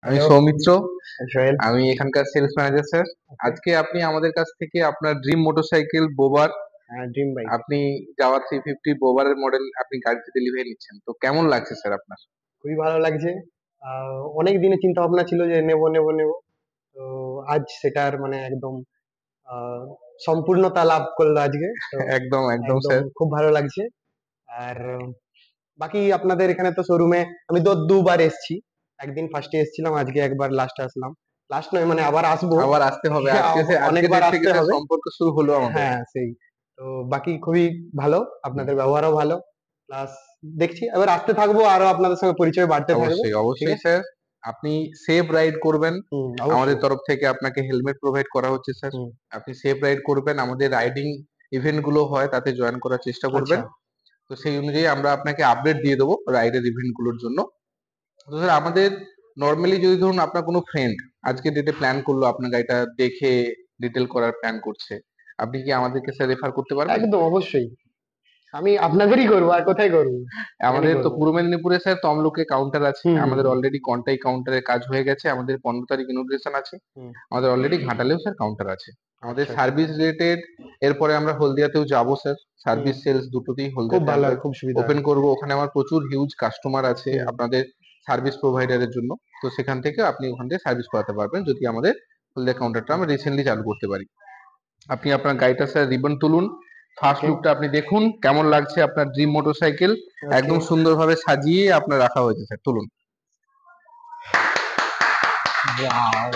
আমি হ্যালো সৌমিত্র। সোহেল। আমি এখানকার সেলস ম্যানেজার স্যার। ওকে। আজকে আপনি আমাদের কাছ থেকে আপনার ড্রিম মোটরসাইকেল বোবার, হ্যাঁ, ড্রিম বাইক। আপনি জাভা 350 বোবারের মডেল আপনি গাড়িতে ডেলিভারি নিচ্ছেন, তো কেমন লাগছে স্যার আপনার? খুবই ভালো লাগছে। অনেক দিনের চিন্তা ভাবনা ছিল যে নেবো নেবো নেবো। তো আজ সেটার মানে একদম আহ, সম্পূর্ণতা লাভ করলো আজকে তো। একদম একদম একদম স্যার। খুব ভালো লাগছে। আর বাকি আপনাদের এখানে তো শোরুমে আমি তো দুবার এসেছি। একদিন ফার্স্টে এসেছিলাম, আজকে একবার লাস্টে আসলাম। লাস্ট নয়, মানে আবার আসবো। আবার আসতে হবে আজকে, আজকে অনেকবার ডেট থেকে আসতে স্যার হবে। সম্পর্ক শুরু হলো আমাদের। হ্যাঁ, সেই। তো বাকি খুবই ভালো, হুম, আপনাদের ব্যবহারও ভালো। প্লাস দেখছি এবার আসতে থাকবো, আরো আপনাদের সঙ্গে পরিচয় বাড়তে থাকবে। অবশ্যই ঠিক অবশ্যই আছে। স্যার। আপনি সেফ রাইড করবেন। আমাদের অবশ্যই। তরফ থেকে আপনাকে হেলমেট প্রোভাইড করা হচ্ছে স্যার। হুম। আপনি সেফ রাইড করবেন, আমাদের রাইডিং ইভেন্ট গুলো হয় তাতে জয়েন করার চেষ্টা করবেন। আচ্ছা। তো সেই অনুযায়ী আমরা আপনাকে আপডেট দিয়ে দেবো রাইডের ইভেন্ট গুলোর জন্য। তো স্যার আমাদের নর্মালি যদি ধরুন আপনার কোনো ফ্রেন্ড আজকে ডেটে প্ল্যান করলো আপনার গাড়িটা দেখে ডিটেল করার প্ল্যান করছে, আপনি কি আমাদেরকে স্যার রেফার করতে পারবেন? একদম অবশ্যই। আমি আপনাদেরই করবো, আর কোথায় করবো? এখানেই আমাদের তো করবো। পূর্ব মেদিনীপুরে স্যার তমলুকে কাউন্টার আছে, হুম হুম আমাদের হুম অলরেডি কন্টাই কাউন্টারের কাজ হয়ে গেছে, আমাদের 15 তারিখ ইনোগ্রেশন আছে। হুম। আমাদের অলরেডি ঘাটালেও স্যার কাউন্টার আছে। আমাদের আচ্ছা আচ্ছা। সার্ভিস রিলেটেড এরপরে আমরা হলদিয়াতেও যাব স্যার। হুম। সার্ভিস সেলস দুটোতেই খুব হলদিয়াতে ভালো আমরা হয়, খুব সুবিধা ওপেন হয়। করব, ওখানে আমার প্রচুর হিউজ কাস্টমার আছে হুম। আপনাদের সার্ভিস প্রোভাইডারের জন্য। তো সেখান থেকে আপনি ওখান থেকে সার্ভিস করাতে পারবেন যদি আমাদের হলদিয়া কাউন্টারটা হুম। আমরা রিসেন্টলি চালু করতে পারি। আপনি আপনার গাড়িটা স্যার রিবন তুলুন, ফার্স্ট ওকে। লুকটা আপনি দেখুন কেমন লাগছে আপনার ড্রিম মোটরসাইকেল। ওকে। একদম সুন্দরভাবে সাজিয়ে আপনার রাখা হয়েছে স্যার, তুলুন। ওয়াও।